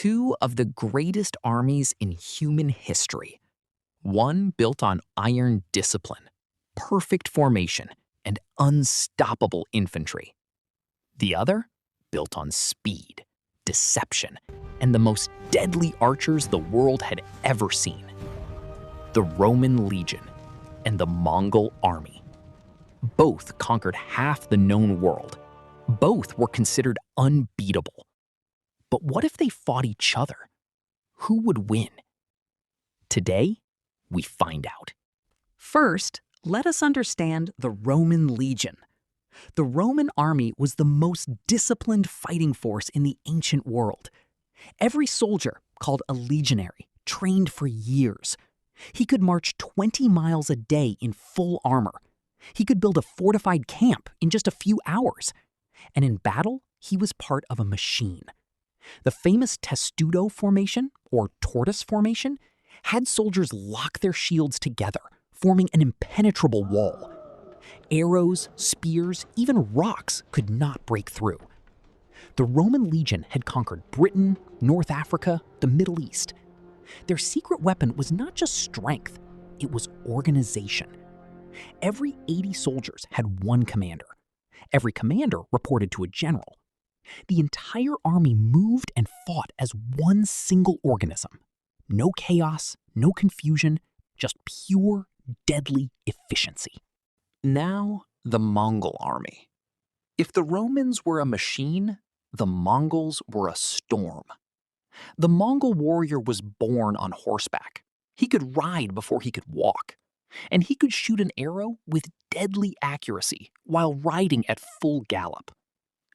two of the greatest armies in human history. One built on iron discipline, perfect formation, and unstoppable infantry. The other built on speed, deception, and the most deadly archers the world had ever seen. The Roman legion and the Mongol army. Both conquered half the known world. Both were considered unbeatable. But what if they fought each other? Who would win? Today, we find out. First, let us understand the Roman legion. The Roman army was the most disciplined fighting force in the ancient world. Every soldier, called a legionary, trained for years. He could march 20 miles a day in full armor. He could build a fortified camp in just a few hours. And in battle, he was part of a machine. The famous testudo formation, or tortoise formation, had soldiers lock their shields together, forming an impenetrable wall. Arrows, spears, even rocks could not break through. The Roman legion had conquered Britain, North Africa, the Middle East. Their secret weapon was not just strength, it was organization. Every 80 soldiers had one commander. Every commander reported to a general. The entire army moved and fought as one single organism. No chaos, no confusion, just pure, deadly efficiency. Now, the Mongol army. If the Romans were a machine, the Mongols were a storm. The Mongol warrior was born on horseback. He could ride before he could walk. And he could shoot an arrow with deadly accuracy while riding at full gallop.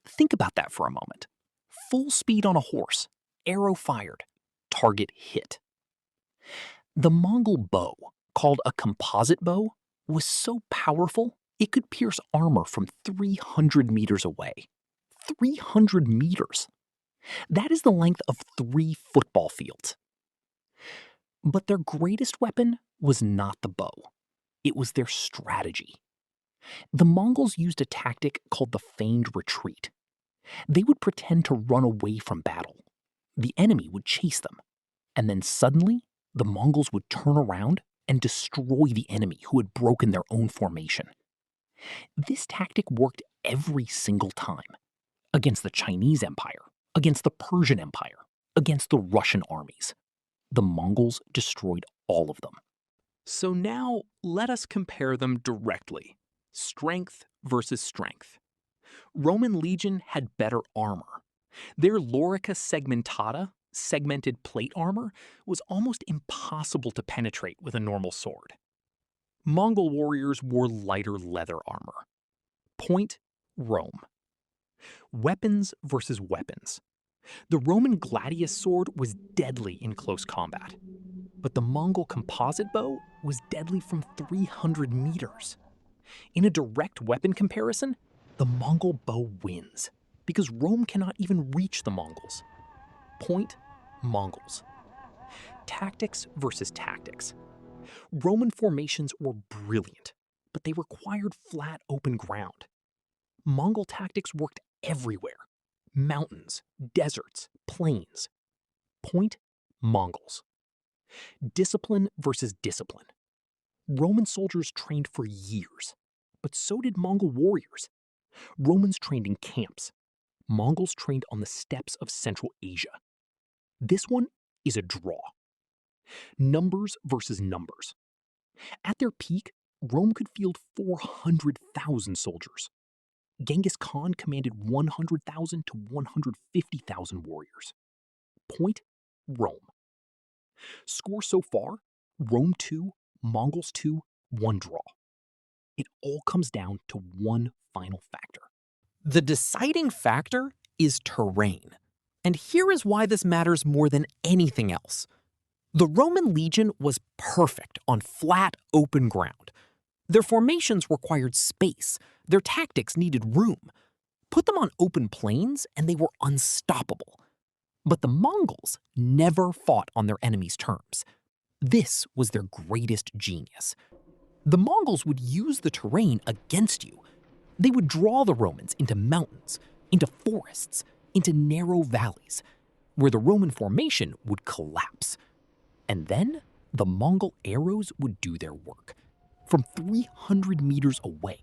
Think about that for a moment. Full speed on a horse, arrow fired, target hit. The Mongol bow, called a composite bow, was so powerful it could pierce armor from 300 meters away. 300 meters. That is the length of 3 football fields. But their greatest weapon was not the bow. It was their strategy. The Mongols used a tactic called the Feigned Retreat. They would pretend to run away from battle. The enemy would chase them. And then suddenly, the Mongols would turn around and destroy the enemy who had broken their own formation. This tactic worked every single time. Against the Chinese Empire, against the Persian Empire, against the Russian armies. The Mongols destroyed all of them. So now, let us compare them directly. Strength versus strength. Roman legion had better armor. Their lorica segmentata, segmented plate armor, was almost impossible to penetrate with a normal sword. Mongol warriors wore lighter leather armor. Point, Rome. Weapons versus weapons. The Roman gladius sword was deadly in close combat, but the Mongol composite bow was deadly from 300 meters. In a direct weapon comparison, the Mongol bow wins, because Rome cannot even reach the Mongols. Point, Mongols. Tactics versus tactics. Roman formations were brilliant, but they required flat open ground. Mongol tactics worked everywhere. Mountains, deserts, plains. Point, Mongols. Discipline versus discipline. Roman soldiers trained for years, but so did Mongol warriors. Romans trained in camps. Mongols trained on the steppes of Central Asia. This one is a draw. Numbers versus numbers. At their peak, Rome could field 400,000 soldiers. Genghis Khan commanded 100,000 to 150,000 warriors. Point, Rome. Score so far, Rome 2, Mongols 2, 1 draw. It all comes down to one final factor. The deciding factor is terrain. And here is why this matters more than anything else. The Roman legion was perfect on flat, open ground. Their formations required space. Their tactics needed room. Put them on open plains and they were unstoppable. But the Mongols never fought on their enemy's terms. This was their greatest genius. The Mongols would use the terrain against you. They would draw the Romans into mountains, into forests, into narrow valleys. where the Roman formation would collapse. And then the Mongol arrows would do their work from 300 meters away,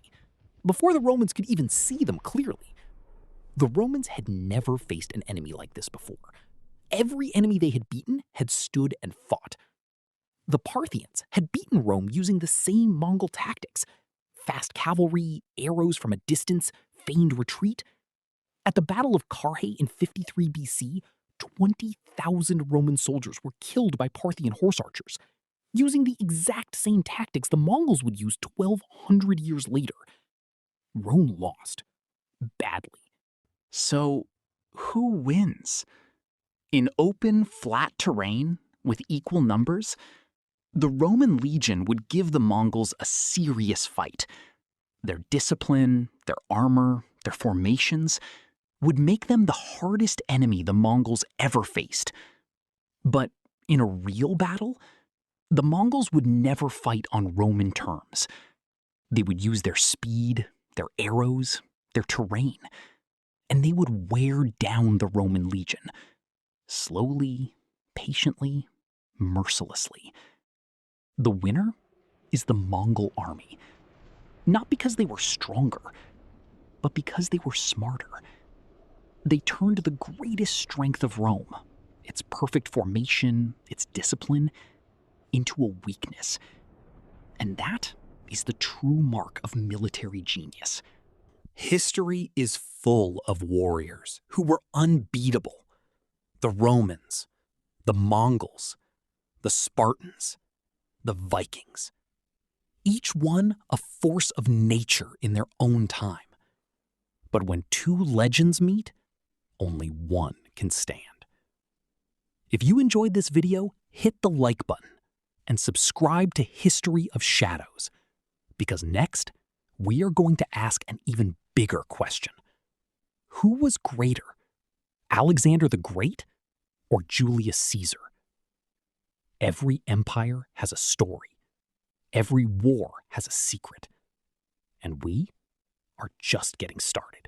before the Romans could even see them clearly. The Romans had never faced an enemy like this before. Every enemy they had beaten had stood and fought. The Parthians had beaten Rome using the same Mongol tactics: fast cavalry, arrows from a distance, feigned retreat. At the Battle of Carrhae in 53 BC, 20,000 Roman soldiers were killed by Parthian horse archers, using the exact same tactics the Mongols would use 1,200 years later. Rome lost, badly. So, who wins? In open, flat terrain, with equal numbers, the Roman legion would give the Mongols a serious fight. Their discipline, their armor, their formations would make them the hardest enemy the Mongols ever faced. But in a real battle, the Mongols would never fight on Roman terms. They would use their speed, their arrows, their terrain, and they would wear down the Roman legion, slowly, patiently, mercilessly. The winner is the Mongol army, not because they were stronger, but because they were smarter. They turned the greatest strength of Rome, its perfect formation, its discipline, into a weakness. And that is the true mark of military genius. History is full of warriors who were unbeatable. The Romans, the Mongols, the Spartans, the Vikings. Each one a force of nature in their own time. But when two legends meet, only one can stand. If you enjoyed this video, hit the like button and subscribe to History of Shadows, because next, we are going to ask an even bigger question. Who was greater, Alexander the Great or Julius Caesar? Every empire has a story. Every war has a secret. And we are just getting started.